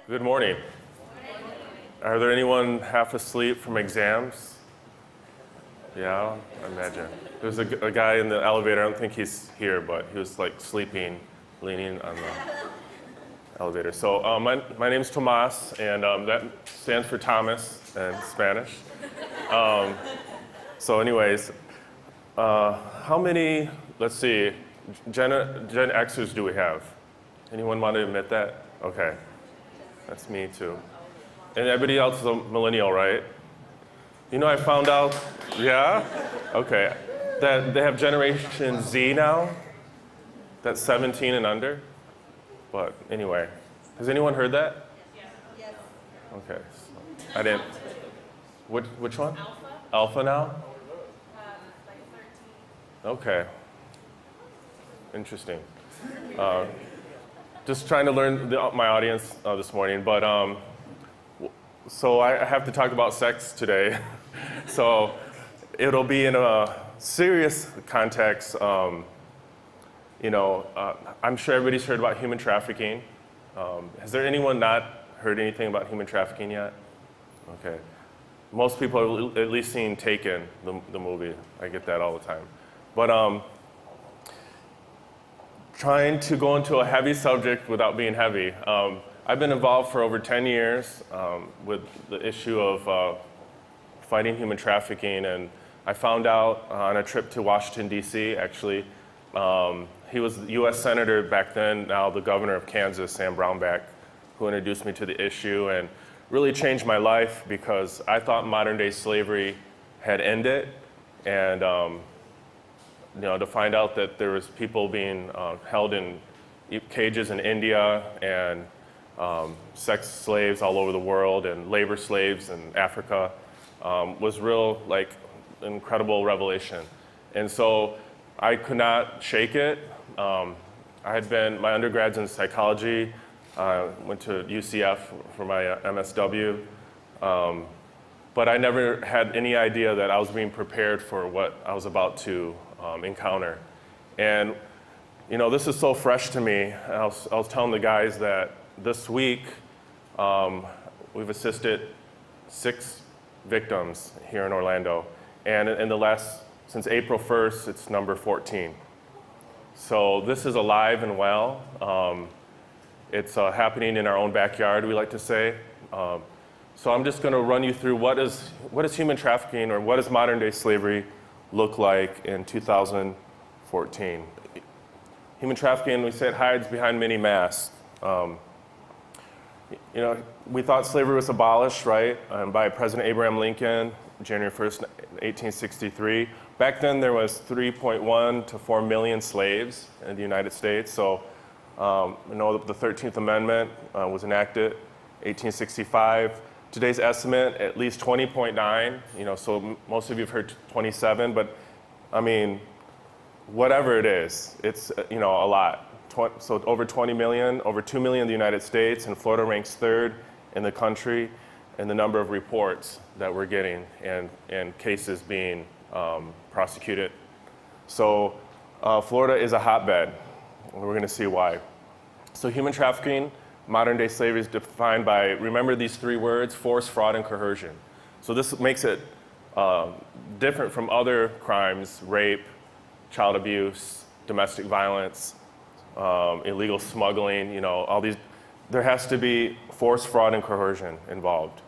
Good morning. Are there anyone half asleep from exams? Yeah, I imagine. There's a guy in the elevator, I don't think he's here, but he was like sleeping, leaning on the elevator. So my name's Tomas, and that stands for Thomas in Spanish. So anyways, how many, let's see, Gen Xers do we have? Anyone want to admit that? Okay. That's me too. And everybody else is a millennial, right? You know, I found out, yeah? Okay. That they have Generation Z now. That's 17 and under. But anyway, has anyone heard that? Yes. Okay. So I didn't. Which one? Alpha now? Like 13. Okay. Interesting. Just trying to learn my audience this morning, but so I have to talk about sex today. So it'll be in a serious context. I'm sure everybody's heard about human trafficking. Has there anyone not heard anything about human trafficking yet? Okay. Most people have at least seen Taken, the movie. I get that all the time. But trying to go into a heavy subject without being heavy. I've been involved for over 10 years with the issue of fighting human trafficking, and I found out on a trip to Washington, D.C., actually. He was the U.S. Senator back then, now the governor of Kansas, Sam Brownback, who introduced me to the issue and really changed my life because I thought modern-day slavery had ended, and to find out that there was people being held in cages in India and sex slaves all over the world and labor slaves in Africa was real, like, incredible revelation. And so I could not shake it. I had been, my undergrad's in psychology, went to UCF for my MSW, but I never had any idea that I was being prepared for what I was about to encounter. And this is so fresh to me. I was telling the guys that this week we've assisted 6 victims here in Orlando, and since April 1st, it's number 14. So this is alive and well. It's happening in our own backyard, we like to say. So I'm just going to run you through what is human trafficking, or what does modern day slavery look like in 2014. Human trafficking, we say it hides behind many masks. We thought slavery was abolished, right, by President Abraham Lincoln, January 1st, 1863. Back then, there was 3.1 to 4 million slaves in the United States. So, the 13th Amendment was enacted 1865. Today's estimate, at least 20.9, so most of you have heard 27, but I mean, whatever it is, it's, a lot. So over 20 million, over 2 million in the United States, and Florida ranks 3rd in the country in the number of reports that we're getting and cases being prosecuted. So Florida is a hotbed, and we're gonna see why. So human trafficking, modern day slavery is defined by, remember these 3 words, force, fraud, and coercion. So this makes it different from other crimes, rape, child abuse, domestic violence, illegal smuggling, all these. There has to be force, fraud, and coercion involved.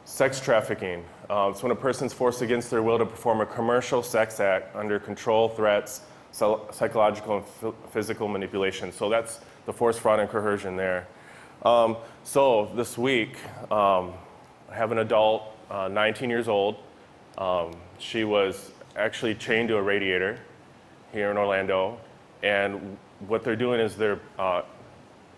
Sex trafficking. It's when a person's forced against their will to perform a commercial sex act under control, threats, psychological and physical manipulation. So that's the force, fraud, and coercion there. So this week, I have an adult, 19 years old. She was actually chained to a radiator here in Orlando. And what they're doing is they're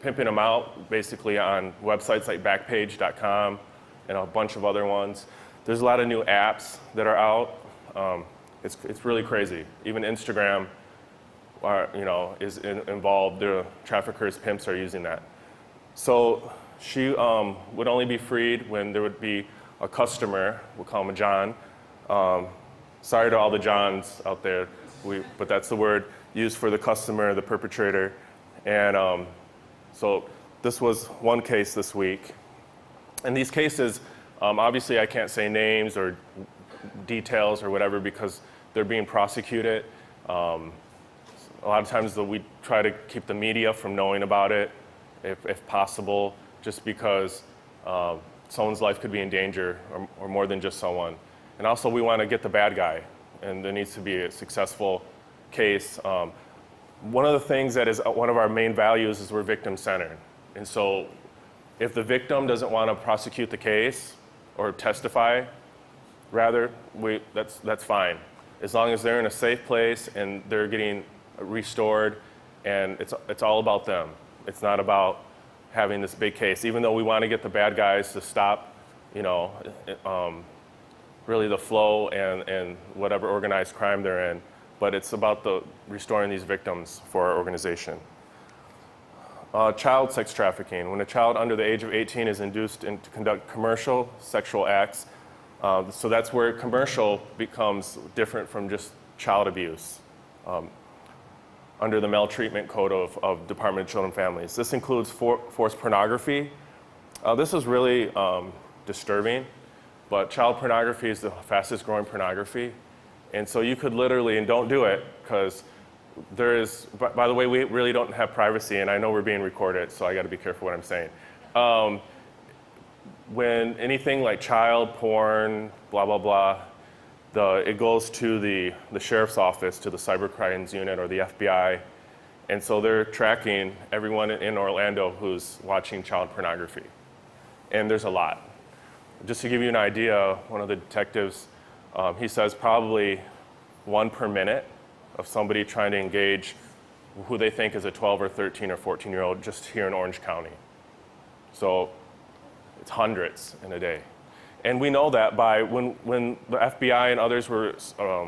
pimping them out basically on websites like Backpage.com and a bunch of other ones. There's a lot of new apps that are out. It's really crazy. Even Instagram, is involved. The traffickers, pimps are using that. So she would only be freed when there would be a customer. We'll call him a John. Sorry to all the Johns out there, but that's the word used for the customer, the perpetrator. And so this was one case this week. And these cases, obviously I can't say names or details or whatever because they're being prosecuted. A lot of times we try to keep the media from knowing about it, if possible, just because someone's life could be in danger, or more than just someone. And also we want to get the bad guy, and there needs to be a successful case. One of the things that is one of our main values is we're victim-centered. And so if the victim doesn't want to prosecute the case or testify, rather, that's fine. As long as they're in a safe place and they're getting restored, and it's all about them. It's not about having this big case, even though we want to get the bad guys to stop, really the flow and whatever organized crime they're in. But it's about restoring these victims for our organization. Child sex trafficking. When a child under the age of 18 is induced to conduct commercial sexual acts, so that's where commercial becomes different from just child abuse under the maltreatment code of Department of Children and Families. This includes forced pornography. This is really disturbing, but child pornography is the fastest growing pornography. And so you could literally, and don't do it, because there is, by the way, we really don't have privacy, and I know we're being recorded, so I gotta be careful what I'm saying. When anything like child porn, blah, blah, blah, it goes to the sheriff's office, to the cybercrimes unit or the FBI, and so they're tracking everyone in Orlando who's watching child pornography. And there's a lot. Just to give you an idea, one of the detectives, he says probably 1 per minute of somebody trying to engage who they think is a 12 or 13 or 14-year-old just here in Orange County. So it's hundreds in a day. And we know that by when the FBI and others were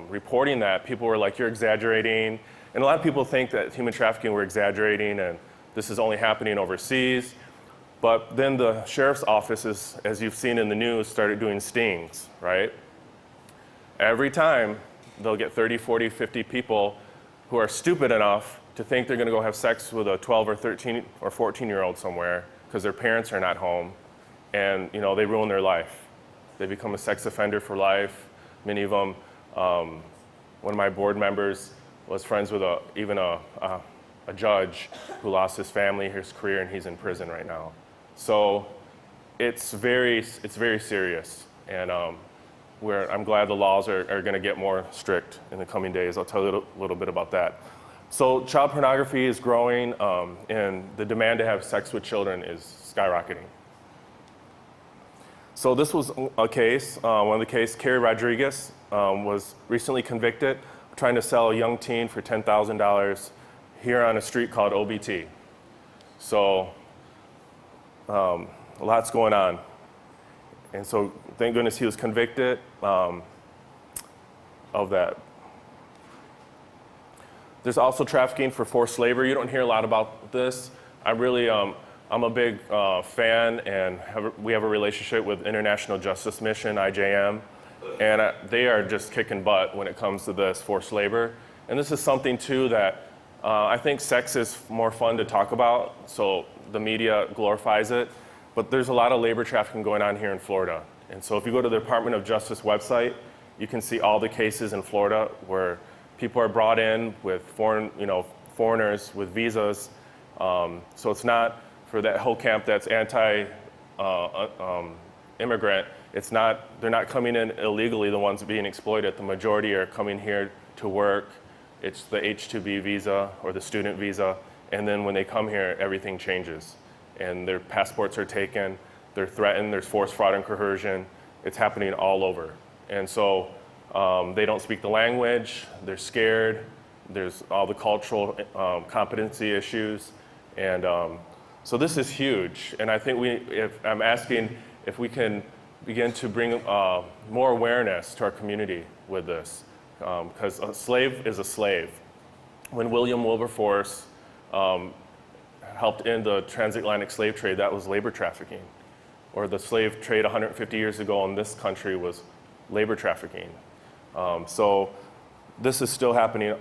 reporting that, people were like, you're exaggerating. And a lot of people think that human trafficking, we're exaggerating and this is only happening overseas. But then the sheriff's offices, as you've seen in the news, started doing stings, right? Every time they'll get 30, 40, 50 people who are stupid enough to think they're gonna go have sex with a 12 or 13 or 14-year-old somewhere because their parents are not home, and they ruin their life. They become a sex offender for life. Many of them, one of my board members was friends with even a judge who lost his family, his career, and he's in prison right now. So it's very serious, and I'm glad the laws are going to get more strict in the coming days. I'll tell you a little bit about that. So child pornography is growing, and the demand to have sex with children is skyrocketing. So this was a case, one of the cases, Carrie Rodriguez was recently convicted of trying to sell a young teen for $10,000 here on a street called OBT. So a lot's going on. And so thank goodness he was convicted of that. There's also trafficking for forced labor. You don't hear a lot about this. I'm a big fan, and we have a relationship with International Justice Mission, IJM, and they are just kicking butt when it comes to this forced labor. And this is something too that I think sex is more fun to talk about, so the media glorifies it, but there's a lot of labor trafficking going on here in Florida. And so if you go to the Department of Justice website, you can see all the cases in Florida where people are brought in with foreigners with visas. So it's not for that whole camp that's anti-immigrant. They're not coming in illegally, the ones being exploited. The majority are coming here to work. It's the H-2B visa or the student visa. And then when they come here, everything changes. And their passports are taken, they're threatened, there's forced fraud and coercion. It's happening all over. And so they don't speak the language, they're scared, there's all the cultural competency issues. And So this is huge, and I think I'm asking if we can begin to bring more awareness to our community with this, because a slave is a slave. When William Wilberforce helped end the transatlantic slave trade, that was labor trafficking. Or the slave trade 150 years ago in this country was labor trafficking. So this is still happening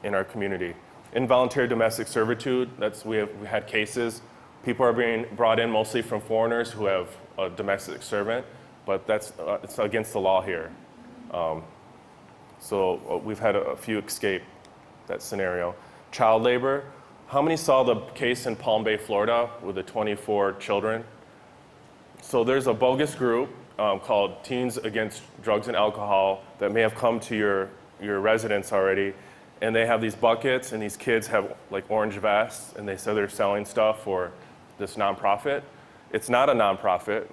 in our community. Involuntary domestic servitude, we had cases. People are being brought in mostly from foreigners who have a domestic servant, but it's against the law here. So we've had a few escape that scenario. Child labor. How many saw the case in Palm Bay, Florida with the 24 children? So there's a bogus group called Teens Against Drugs and Alcohol that may have come to your residence already, and they have these buckets, and these kids have like orange vests, and they say they're selling stuff for this nonprofit. It's not a nonprofit.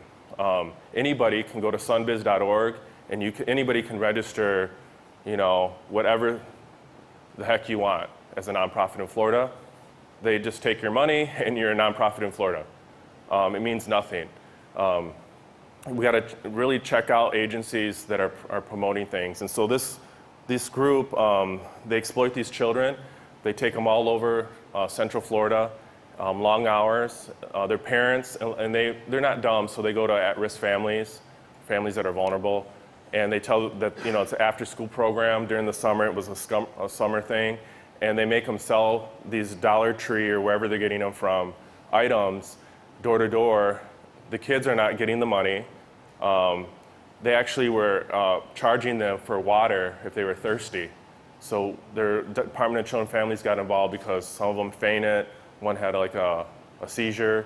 Anybody can go to sunbiz.org, and anybody can register, whatever the heck you want as a nonprofit in Florida. They just take your money, and you're a nonprofit in Florida. It means nothing. We got to really check out agencies that are promoting things. And so this group, they exploit these children. They take them all over Central Florida, long hours. Their parents, and they're not dumb, so they go to at-risk families that are vulnerable. And they tell that it's an after-school program during the summer. It was a summer thing. And they make them sell these Dollar Tree or wherever they're getting them from items door to door. The kids are not getting the money. They actually were charging them for water if they were thirsty. So their Department of Children and Families got involved because some of them fainted. One had like a seizure.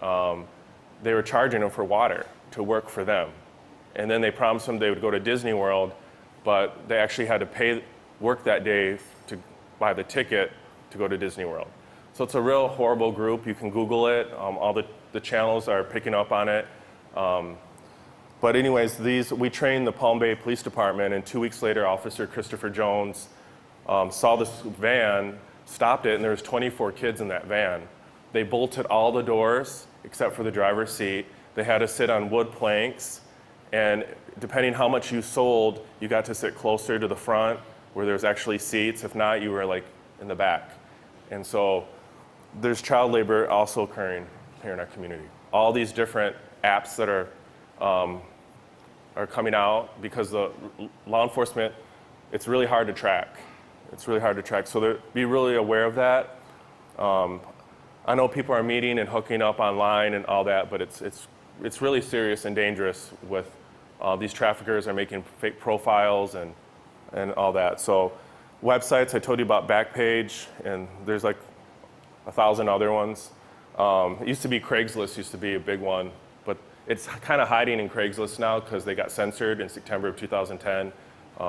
They were charging them for water to work for them. And then they promised them they would go to Disney World, but they actually had to work that day to buy the ticket to go to Disney World. So it's a real horrible group. You can Google it. All the channels are picking up on it. But anyways, we trained the Palm Bay Police Department, and 2 weeks later, Officer Christopher Jones saw this van, stopped it, and there was 24 kids in that van. They bolted all the doors except for the driver's seat. They had to sit on wood planks, and depending how much you sold, you got to sit closer to the front where there's actually seats. If not, you were like in the back. And so there's child labor also occurring here in our community. All these different apps that are coming out because the law enforcement, it's really hard to track. It's really hard to track. So be really aware of that. I know people are meeting and hooking up online and all that, but it's really serious and dangerous with these traffickers are making fake profiles and all that. So websites, I told you about Backpage, and there's like 1,000 other ones. It used to be Craigslist, used to be a big one, but it's kind of hiding in Craigslist now because they got censored in September of 2010.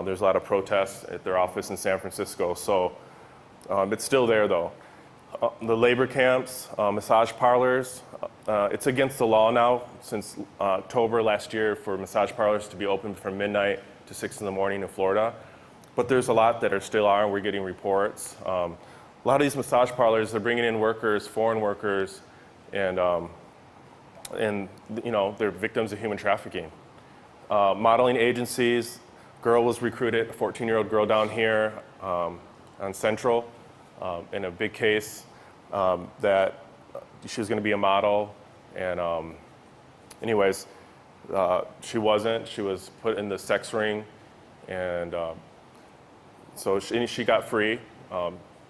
There's a lot of protests at their office in San Francisco. So it's still there though. The labor camps, massage parlors, it's against the law now since October last year for massage parlors to be open from midnight to 6 in the morning in Florida. But there's a lot that are still are, and we're getting reports. A lot of these massage parlors, they're bringing in workers, foreign workers, and they're victims of human trafficking. Modeling agencies, girl was recruited, a 14-year-old girl down here on Central in a big case that she was going to be a model, and anyways, she wasn't. She was put in the sex ring, and so she got free,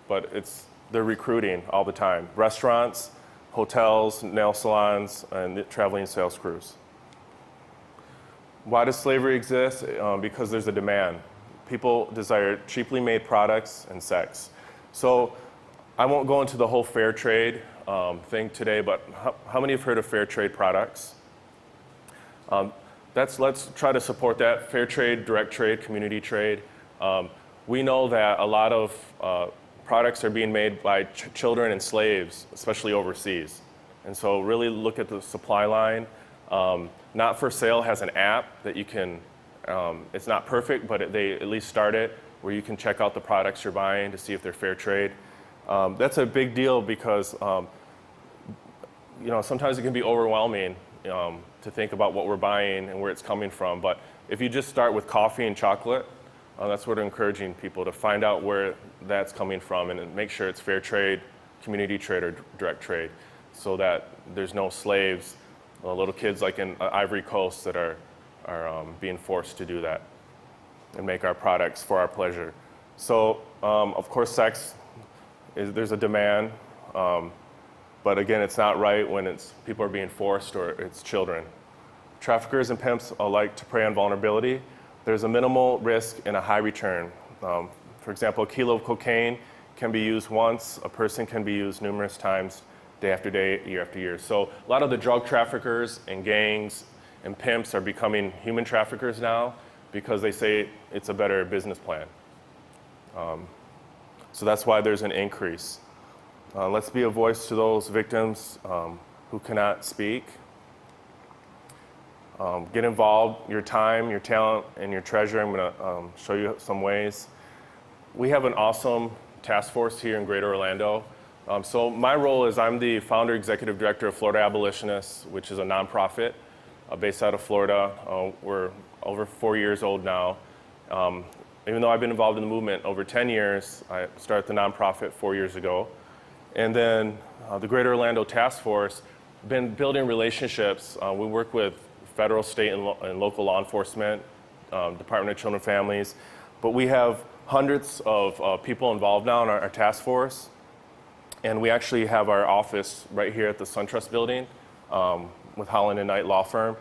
but they're recruiting all the time. Restaurants, hotels, nail salons, and traveling sales crews. Why does slavery exist? Because there's a demand. People desire cheaply made products and sex. So I won't go into the whole fair trade thing today, but how many have heard of fair trade products? Let's try to support that. Fair trade, direct trade, community trade. We know that a lot of products are being made by children and slaves, especially overseas. And so really look at the supply line. Not for Sale has an app that you can, it's not perfect, but they at least start it where you can check out the products you're buying to see if they're fair trade. That's a big deal because sometimes it can be overwhelming to think about what we're buying and where it's coming from. But if you just start with coffee and chocolate, that's what I'm encouraging people to find out where that's coming from and make sure it's fair trade, community trade, or direct trade, so that there's no slaves, little kids like in Ivory Coast that are being forced to do that and make our products for our pleasure. So, of course, sex, there's a demand, but again, it's not right when people are being forced or it's children. Traffickers and pimps like to prey on vulnerability. There's a minimal risk and a high return. For example, a kilo of cocaine can be used once. A person can be used numerous times, day after day, year after year. So a lot of the drug traffickers and gangs and pimps are becoming human traffickers now because they say it's a better business plan. So that's why there's an increase. Let's be a voice to those victims who cannot speak. Get involved, your time, your talent, and your treasure. I'm going to show you some ways. We have an awesome task force here in Greater Orlando. So my role is I'm the founder, executive director of Florida Abolitionists, which is a nonprofit based out of Florida. We're over 4 years old now. Even though I've been involved in the movement over 10 years, I started the nonprofit 4 years ago. And then the Greater Orlando Task Force, been building relationships. We work with federal, state, and local law enforcement, Department of Children and Families. But we have hundreds of people involved now in our task force. And we actually have our office right here at the SunTrust building with Holland and Knight Law Firm.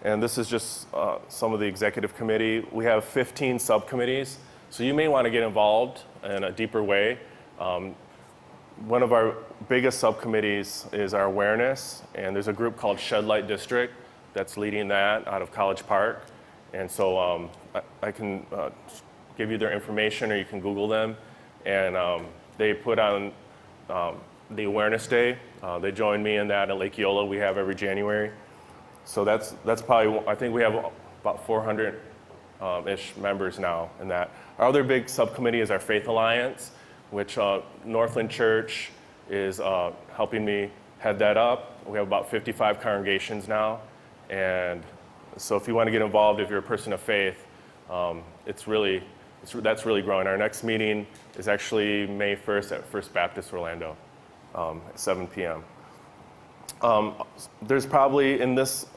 And this is just some of the executive committee. We have 15 subcommittees. So you may want to get involved in a deeper way. One of our biggest subcommittees is our awareness. And there's a group called Shed Light District that's leading that out of College Park. And so I can give you their information, or you can Google them. And they put on the Awareness Day. They joined me in that at Lake Eola we have every January. So that's probably, I think we have about 400-ish members now in that. Our other big subcommittee is our Faith Alliance, which Northland Church is helping me head that up. We have about 55 congregations now. And so if you want to get involved, if you're a person of faith, that's really growing. Our next meeting is actually May 1st at First Baptist Orlando at 7 p.m. There's probably in this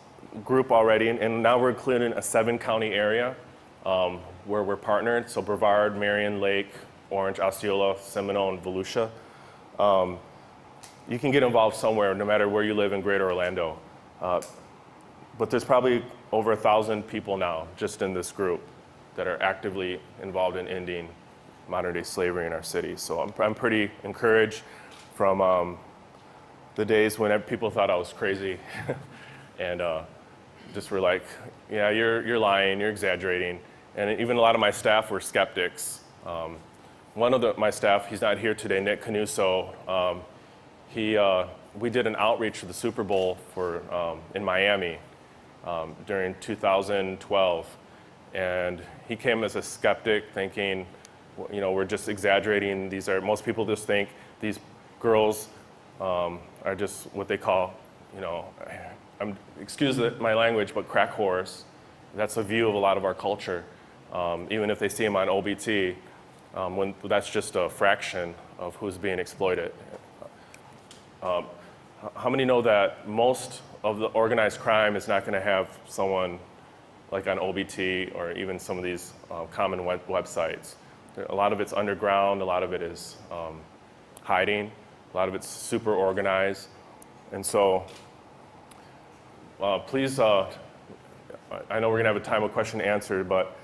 group already, and now we're including a 7-county area where we're partnered. So Brevard, Marion, Lake, Orange, Osceola, Seminole, and Volusia. You can get involved somewhere, no matter where you live in Greater Orlando. But there's probably over 1,000 people now just in this group that are actively involved in ending modern-day slavery in our city. So I'm pretty encouraged from the days when people thought I was crazy and just were like, yeah, you're lying, you're exaggerating. And even a lot of my staff were skeptics. One of my staff, he's not here today, Nick Canuso, we did an outreach for the Super Bowl in Miami during 2012. And he came as a skeptic thinking, we're just exaggerating. Most people just think these girls are just what they call, excuse my language, but crack whores. That's a view of a lot of our culture, even if they see them on OBT, when that's just a fraction of who's being exploited. How many know that most of the organized crime is not going to have someone like on OBT or even some of these common websites? A lot of it's underground, a lot of it is hiding, a lot of it's super organized. And so please, I know we're going to have a time of question and answer, but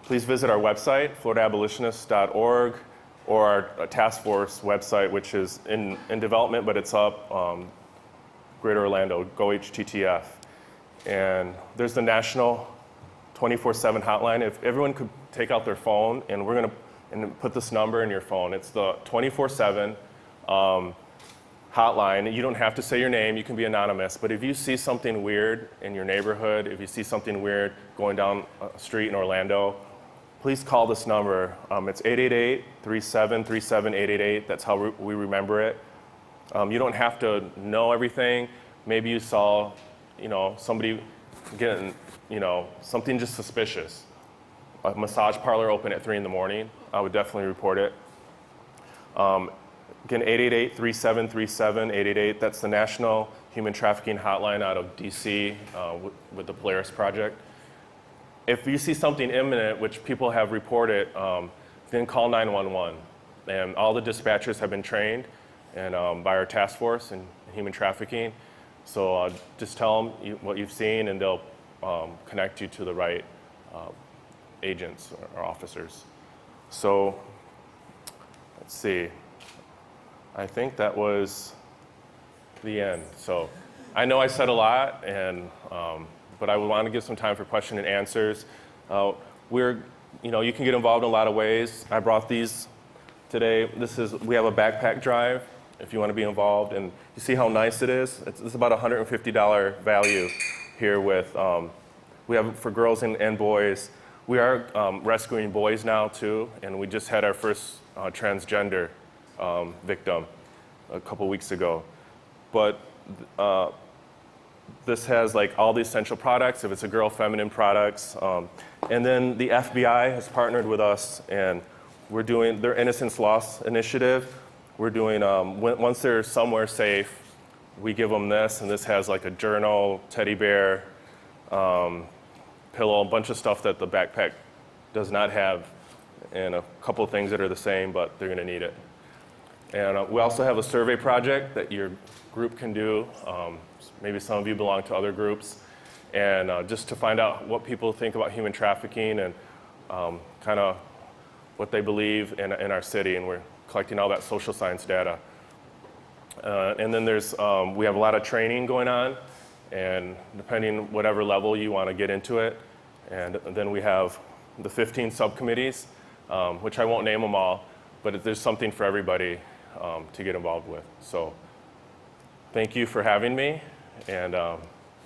please visit our website, floridaabolitionist.org, or our task force website, which is in development, but it's up, Greater Orlando, GoHTTF. And there's the national 24/7 hotline. If everyone could take out their phone, and we're going to put this number in your phone. It's the 24/7 hotline. You don't have to say your name. You can be anonymous. But if you see something weird in your neighborhood, if you see something weird going down a street in Orlando, please call this number. It's 888-373-7888. That's how we remember it. You don't have to know everything. Maybe you saw, somebody getting, something just suspicious. A massage parlor open at 3 in the morning, I would definitely report it. Again, 888-3737, 888, that's the National Human Trafficking Hotline out of DC with the Polaris Project. If you see something imminent, which people have reported, then call 911. And all the dispatchers have been trained and by our task force in human trafficking. So just tell them what you've seen and they'll connect you to the right agents or officers. So let's see. I think that was the end. So I know I said a lot, but I would want to give some time for question and answers. You can get involved in a lot of ways. I brought these today. We have a backpack drive if you want to be involved, and you see how nice it is. It's about $150 value here with, we have for girls and boys. We are rescuing boys now too, and we just had our first transgender victim a couple weeks ago. But this has like all the essential products, if it's a girl, feminine products. And then the FBI has partnered with us, and we're doing their Innocence Lost initiative. We're doing, once they're somewhere safe, we give them this, and this has like a journal, teddy bear, pillow, a bunch of stuff that the backpack does not have, and a couple of things that are the same, but they're gonna need it. And we also have a survey project that your group can do. Maybe some of you belong to other groups. And just to find out what people think about human trafficking and kind of what they believe in our city. And we're collecting all that social science data. And then we have a lot of training going on. And depending whatever level you want to get into it. And then we have the 15 subcommittees, which I won't name them all, but there's something for everybody to get involved with. So thank you for having me, and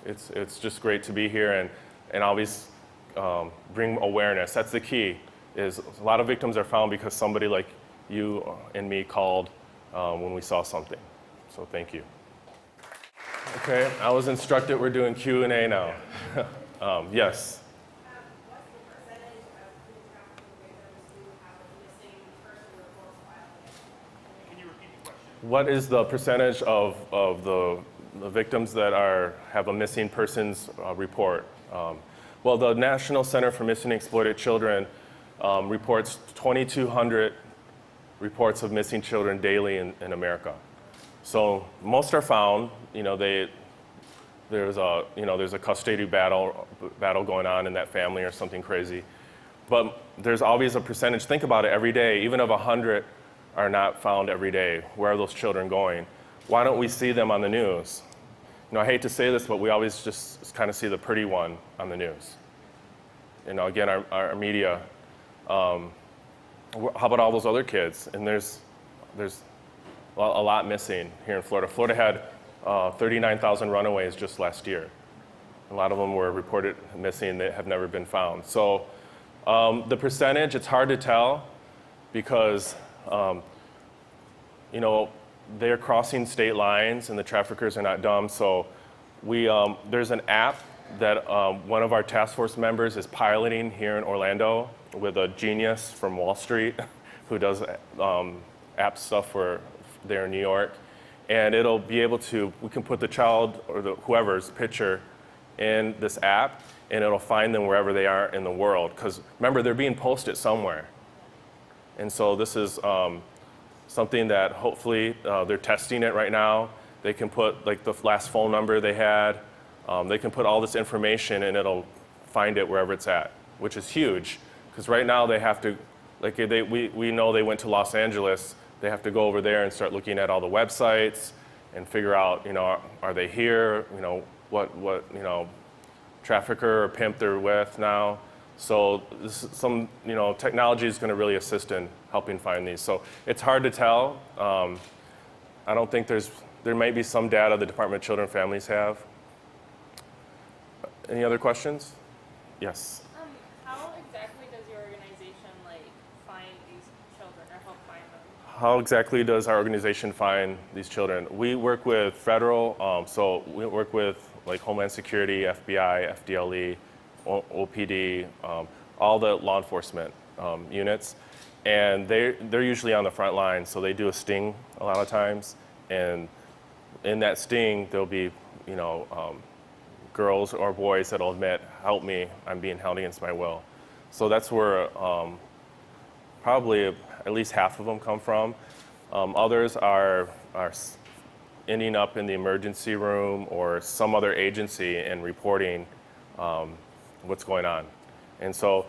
it's just great to be here and always bring awareness. That's the key, is a lot of victims are found because somebody like you and me called when we saw something. So thank you. Okay, I was instructed we're doing Q&A now. Yes. What is the percentage of the victims that have a missing persons report? Well, the National Center for Missing and Exploited Children reports 2,200 reports of missing children daily in America. So most are found. There's a custody battle going on in that family or something crazy. But there's always a percentage. Think about it every day. Even of 100 are not found every day. Where are those children going? Why don't we see them on the news? I hate to say this, but we always just kind of see the pretty one on the news. Again, our media. How about all those other kids? And there's a lot missing here in Florida. Florida had 39,000 runaways just last year. A lot of them were reported missing that have never been found. So the percentage, it's hard to tell because they're crossing state lines and the traffickers are not dumb. So there's an app that one of our task force members is piloting here in Orlando with a genius from Wall Street who does app stuff there in New York. And it'll be able we can put the child or whoever's picture in this app, and it'll find them wherever they are in the world. Because remember, they're being posted somewhere. And so this is something that hopefully they're testing it right now. They can put like the last phone number they had. They can put all this information and it'll find it wherever it's at, which is huge. Because right now they have to, we know they went to Los Angeles. They have to go over there and start looking at all the websites and figure out, are they here? What trafficker or pimp they're with now. So some technology is going to really assist in helping find these. So it's hard to tell. I don't think there might be some data the Department of Children and Families have. Any other questions? Yes. How exactly does your organization find these children or help find them? how exactly does our organization find these children? We work with federal, so we work with like Homeland Security, FBI, FDLE, OPD, all the law enforcement units, and they're usually on the front line. So they do a sting a lot of times, and in that sting there'll be, girls or boys that'll admit, "Help me, I'm being held against my will." So that's where probably at least half of them come from. Others are ending up in the emergency room or some other agency and reporting what's going on. And so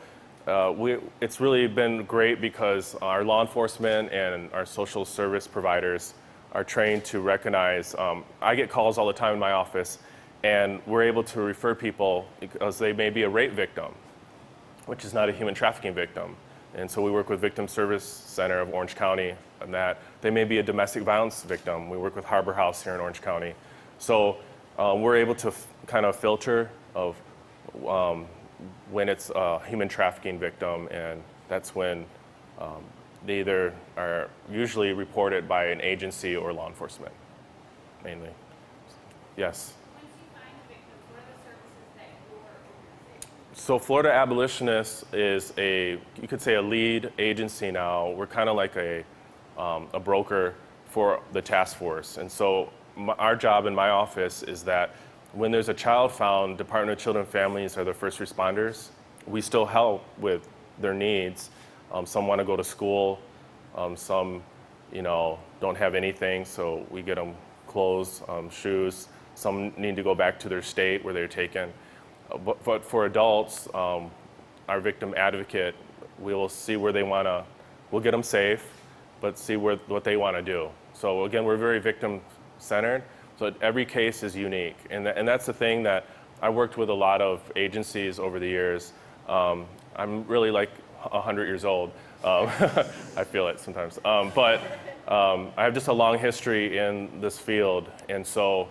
it's really been great because our law enforcement and our social service providers are trained to recognize. I get calls all the time in my office, and we're able to refer people because they may be a rape victim, which is not a human trafficking victim. And so we work with Victim Service Center of Orange County on that. They may be a domestic violence victim. We work with Harbor House here in Orange County. So we're able to kind of filter of when it's a human trafficking victim, and that's when they either are usually reported by an agency or law enforcement, mainly. Yes? Once you find the victims, what are the services that your organization? So Florida Abolitionists is you could say a lead agency now. We're kind of like a broker for the task force. And so our job in my office is that when there's a child found, Department of Children and Families are the first responders. We still help with their needs. Some want to go to school. Some, don't have anything, so we get them clothes, shoes. Some need to go back to their state where they're taken. But for adults, our victim advocate, we'll see where they want to, we'll get them safe, but see what they want to do. So again, we're very victim-centered, so every case is unique. And that's the thing that I worked with a lot of agencies over the years. I'm really like 100 years old. I feel it sometimes. But I have just a long history in this field, and so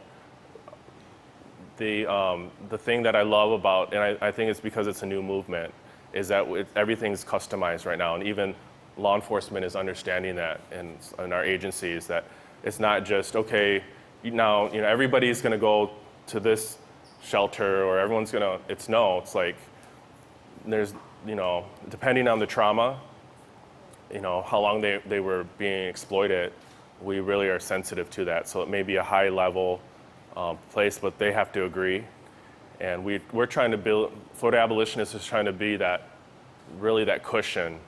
the thing that I love about, and I think it's because it's a new movement, is that everything's customized right now, and even law enforcement is understanding that in our agencies, that it's not just, okay, now everybody's going to go to this shelter, or everyone's going to, it's like there's, depending on the trauma, how long they were being exploited, we really are sensitive to that. So it may be a high level place, but they have to agree. And we're trying to build, Florida Abolitionists is trying to be that cushion,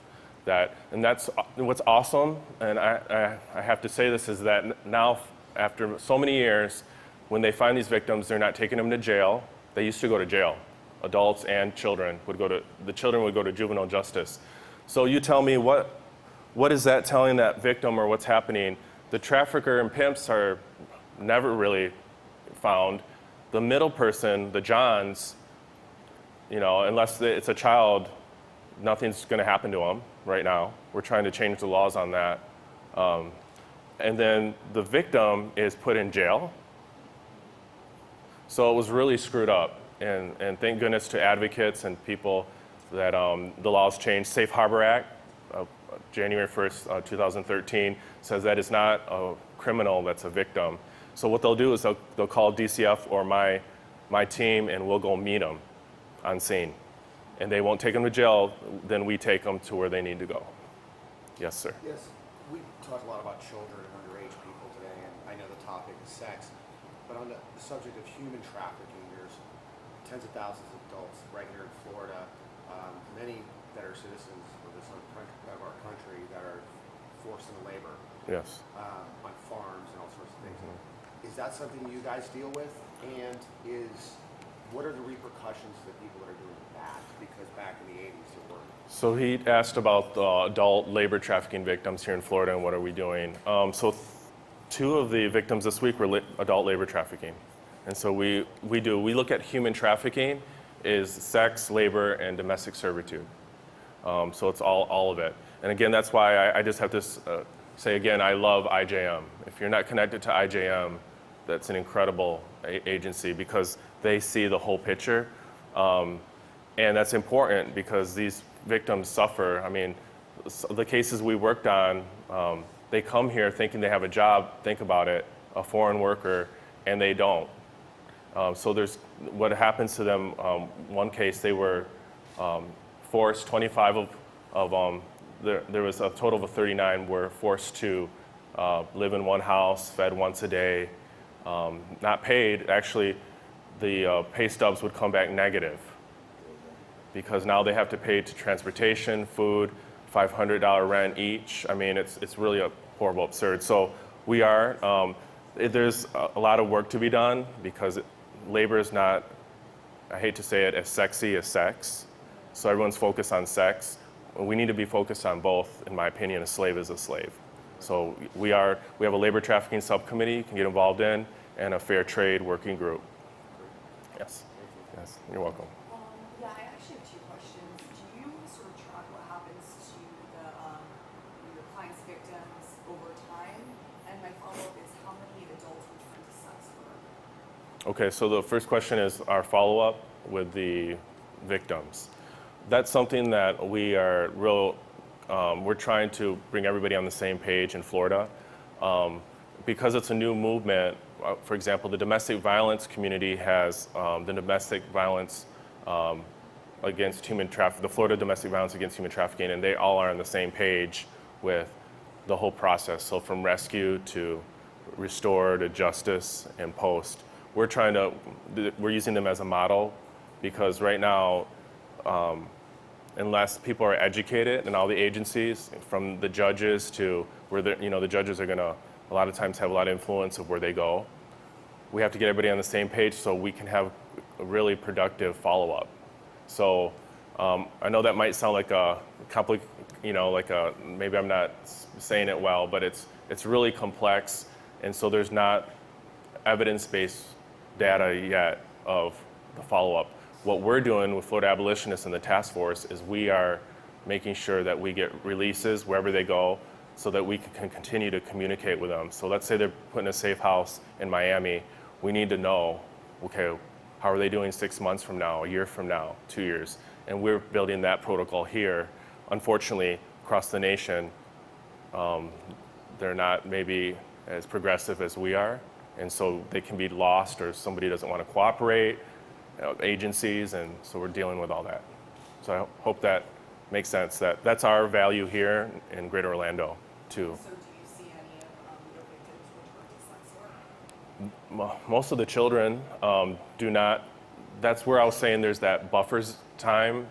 and that's what's awesome. And I have to say this, is that now, after so many years, when they find these victims, they're not taking them to jail. They used to go to jail. Adults and children the children would go to juvenile justice. So you tell me, what is that telling that victim, or what's happening? The trafficker and pimps are never really found. The middle person, the Johns, unless it's a child, nothing's going to happen to them right now. We're trying to change the laws on that. And then the victim is put in jail. So it was really screwed up. And thank goodness to advocates and people that the laws changed. Safe Harbor Act, January 1st, 2013, says that it's not a criminal that's a victim. So what they'll do is they'll call DCF or my team, and we'll go meet them on scene. And they won't take them to jail, then we take them to where they need to go. Yes, sir. Yes, we talk a lot about children and underage people today, and I know the topic is sex, but on the subject of human trafficking, there's tens of thousands of adults right here in Florida, many that are citizens of our country that are forced into labor. Yes. On farms and all sorts of things. Mm-hmm. Is that something you guys deal with? And what are the repercussions to the people that are doing that? Because back in the 80s there weren't. So he asked about the adult labor trafficking victims here in Florida and what are we doing. Two of the victims this week were adult labor trafficking. And so we look at human trafficking is sex, labor, and domestic servitude. So it's all of it. And again, that's why I just have to say again, I love IJM. If you're not connected to IJM, that's an incredible agency because they see the whole picture. And that's important because these victims suffer. I mean, the cases we worked on, they come here thinking they have a job, think about it, a foreign worker, and they don't. So there's what happens to them. One case, they were forced. 25 of there was a total of 39 were forced to live in one house, fed once a day, not paid. Actually, the pay stubs would come back negative because now they have to pay to transportation, food, $500 rent each. I mean, it's really a horrible, absurd. So we are. There's a lot of work to be done because labor is not, I hate to say it, as sexy as sex. So everyone's focused on sex. We need to be focused on both. In my opinion, a slave is a slave. So we have a labor trafficking subcommittee you can get involved in, and a fair trade working group. Yes, yes, you're welcome. Yeah, I actually have two questions. Do you sort of track what happens to your clients' victims over time? And my follow-up is, how many adults return to sex work? Okay, so the first question is our follow-up with the victims. That's something that we are we're trying to bring everybody on the same page in Florida. Because it's a new movement, for example, the domestic violence community has the domestic violence against human trafficking, the Florida domestic violence against human trafficking, and they all are on the same page with the whole process. So from rescue to restore to justice and post. We're using them as a model because right now, unless people are educated and all the agencies, from the judges to where the judges are gonna a lot of times have a lot of influence of where they go. We have to get everybody on the same page so we can have a really productive follow-up. So I know that might sound like a maybe I'm not saying it well, but it's really complex, and so there's not evidence-based data yet of the follow-up. What we're doing with Florida Abolitionists and the task force is we are making sure that we get releases wherever they go so that we can continue to communicate with them. So let's say they're put in a safe house in Miami. We need to know, okay, how are they doing 6 months from now, a year from now, 2 years? And we're building that protocol here. Unfortunately, across the nation, they're not maybe as progressive as we are. And so they can be lost or somebody doesn't want to cooperate, agencies, and so we're dealing with all that. So I hope that makes sense. That's our value here in Greater Orlando, too. So do you see any of your victims return to sex work? Most of the children do not. That's where I was saying there's that buffers time,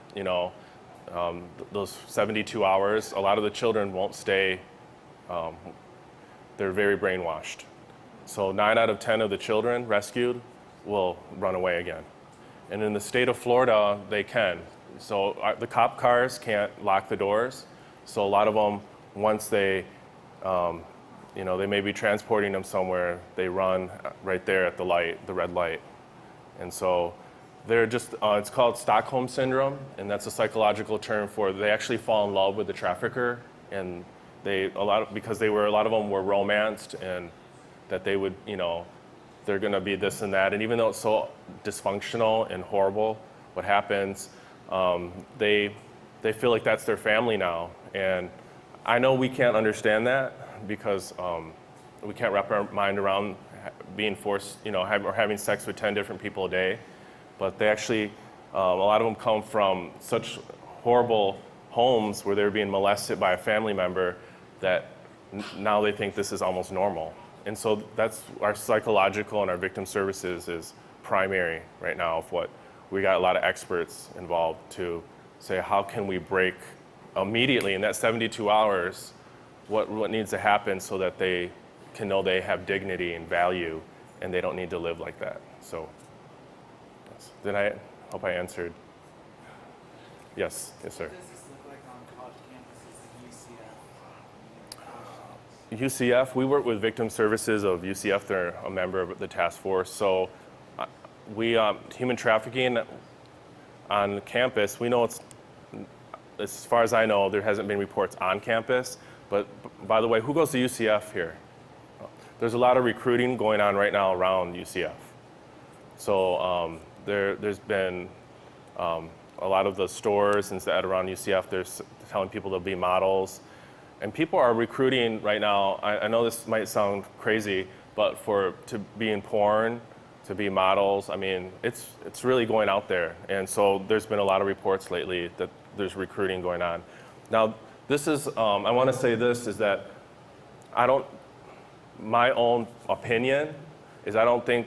those 72 hours. A lot of the children won't stay. They're very brainwashed. So 9 out of 10 of the children rescued will run away again. And in the state of Florida, they can. So the cop cars can't lock the doors. So a lot of them, once they may be transporting them somewhere, they run right there at the light, the red light. And so they're just, it's called Stockholm Syndrome, and that's a psychological term for they actually fall in love with the trafficker, and a lot of them were romanced, and that they would, they're gonna be this and that. And even though it's so dysfunctional and horrible, what happens, they feel like that's their family now. And I know we can't understand that because we can't wrap our mind around being forced, or having sex with 10 different people a day. But they actually, a lot of them come from such horrible homes where they're being molested by a family member that now they think this is almost normal. And so that's our psychological and our victim services is primary right now of what we got a lot of experts involved to say, how can we break immediately in that 72 hours, what needs to happen so that they can know they have dignity and value and they don't need to live like that. So hope I answered? Yes, sir. What does this look like on college campuses at UCF? UCF, we work with victim services of UCF. They're a member of the task force. So we, human trafficking on campus, we know as far as I know, there hasn't been reports on campus. But by the way, who goes to UCF here? There's a lot of recruiting going on right now around UCF. So there's been a lot of the stores and that around UCF, they're telling people to be models. And people are recruiting right now. I know this might sound crazy, but to be in porn, to be models, I mean, it's really going out there. And so there's been a lot of reports lately that there's recruiting going on. Now, this is, I want to say this, is that my own opinion is I don't think,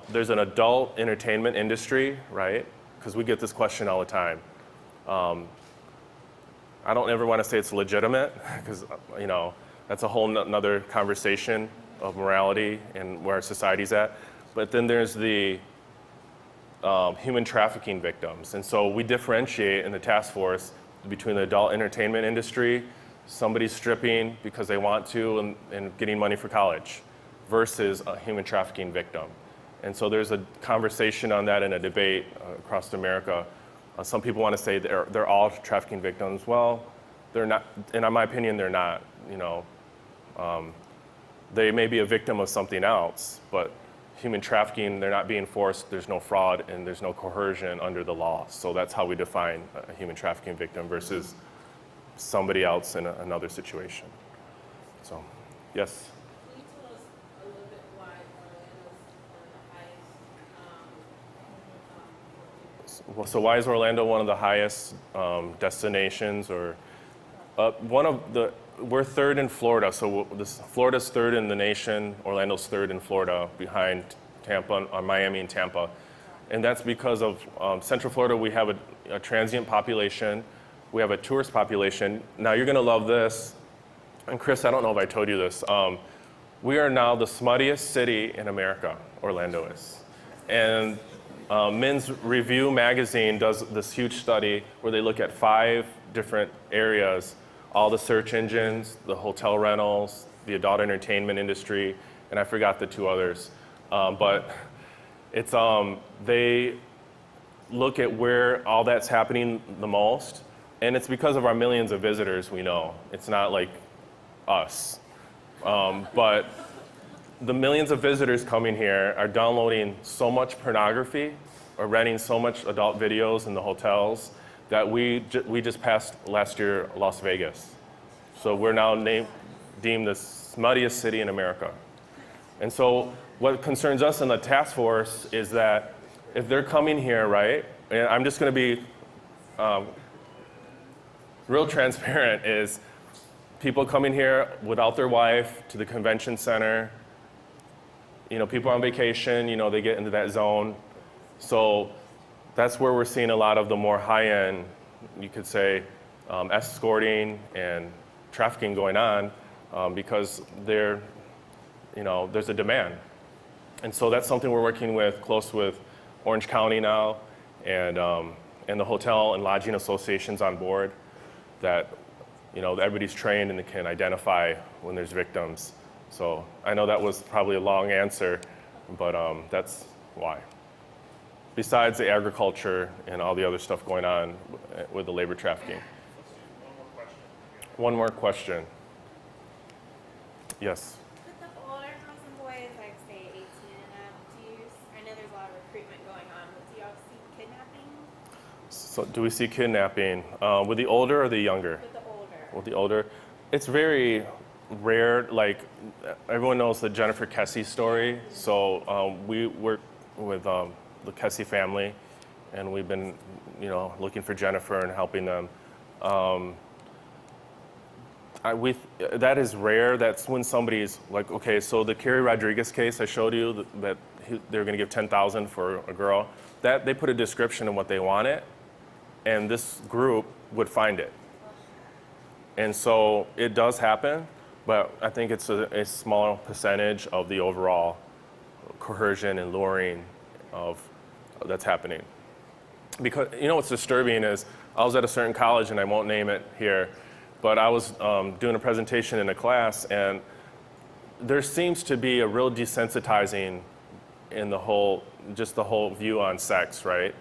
there's an adult entertainment industry, right? Because we get this question all the time. I don't ever want to say it's legitimate, because, that's a whole nother conversation of morality and where our society's at. But then there's the human trafficking victims. And so we differentiate in the task force between the adult entertainment industry, somebody stripping because they want to and getting money for college, versus a human trafficking victim. And so there's a conversation on that in a debate across America. Some people want to say they're all trafficking victims. Well, they're not, and in my opinion, they're not. They may be a victim of something else, but human trafficking, they're not being forced, there's no fraud, and there's no coercion under the law. So that's how we define a human trafficking victim versus somebody else in another situation. So, yes? Can you tell us a little bit why Orlando's one of the highest? So why is Orlando one of the highest destinations? Or we're third in Florida. So Florida's third in the nation. Orlando's third in Florida, behind Tampa, Miami, and Tampa. And that's because of Central Florida. We have a transient population. We have a tourist population. Now you're going to love this. And Chris, I don't know if I told you this. We are now the smuttiest city in America. Orlando is. And Men's Review magazine does this huge study where they look at 5 different areas, all the search engines, the hotel rentals, the adult entertainment industry, and I forgot the 2 others. But it's they look at where all that's happening the most, and it's because of our millions of visitors, we know. It's not like us. But the millions of visitors coming here are downloading so much pornography or renting so much adult videos in the hotels that we just passed last year Las Vegas. So we're now deemed the smuttiest city in America. And so what concerns us in the task force is that if they're coming here, right, and I'm just going to be real transparent, is people coming here without their wife to the convention center, people on vacation, they get into that zone. So that's where we're seeing a lot of the more high-end, you could say, escorting and trafficking going on because there's a demand. And so that's something we're working close with Orange County now and the hotel and lodging associations on board that, everybody's trained and they can identify when there's victims. So I know that was probably a long answer, but that's why. Besides the agriculture and all the other stuff going on with the labor trafficking. One more question. Yes. With the older Muslim boys, like say 18 and up, I know there's a lot of recruitment going on, but do y'all see kidnapping? So do we see kidnapping with the older or the younger? With the older. With the older. It's very rare. Like everyone knows the Jennifer Kessie story. So we work with the Kessie family, and we've been, looking for Jennifer and helping them. That is rare. That's when somebody's like, okay, so the Kerry Rodriguez case I showed you that they're going to give $10,000 for a girl. That they put a description of what they wanted, and this group would find it. And so it does happen, but I think it's a small percentage of the overall coercion and luring that's happening. Because what's disturbing is I was at a certain college, and I won't name it here, but I was doing a presentation in a class, and there seems to be a real desensitizing in the whole view on sex, right?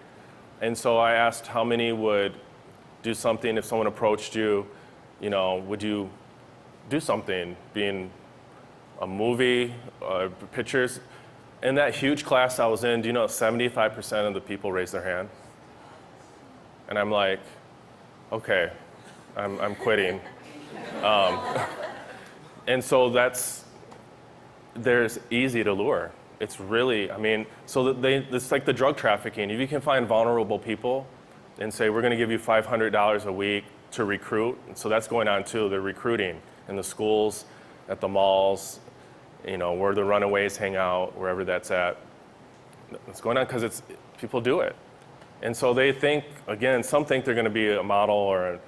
And so I asked how many would do something if someone approached you, would you do something, being a movie, pictures? In that huge class I was in, do you know 75% of the people raised their hand? And I'm like, okay, I'm quitting. And so there's easy to lure. It's really, I mean, so that it's like the drug trafficking. If you can find vulnerable people and say, we're going to give you $500 a week to recruit, and so that's going on too, the recruiting in the schools, at the malls, where the runaways hang out, wherever that's at. It's going on because people do it. And so they think, again, some think they're going to be a model or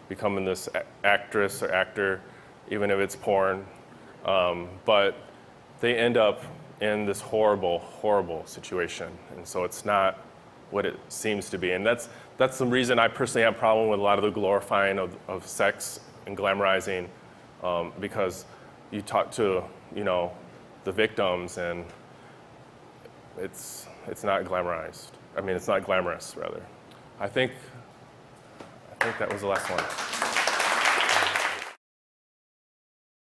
becoming this actress or actor, even if it's porn. But they end up in this horrible, horrible situation. And so it's not what it seems to be. And that's the reason I personally have a problem with a lot of the glorifying of sex and glamorizing, because you talk to, the victims and it's not glamorized. I mean, it's not glamorous, rather. I think that was the last one.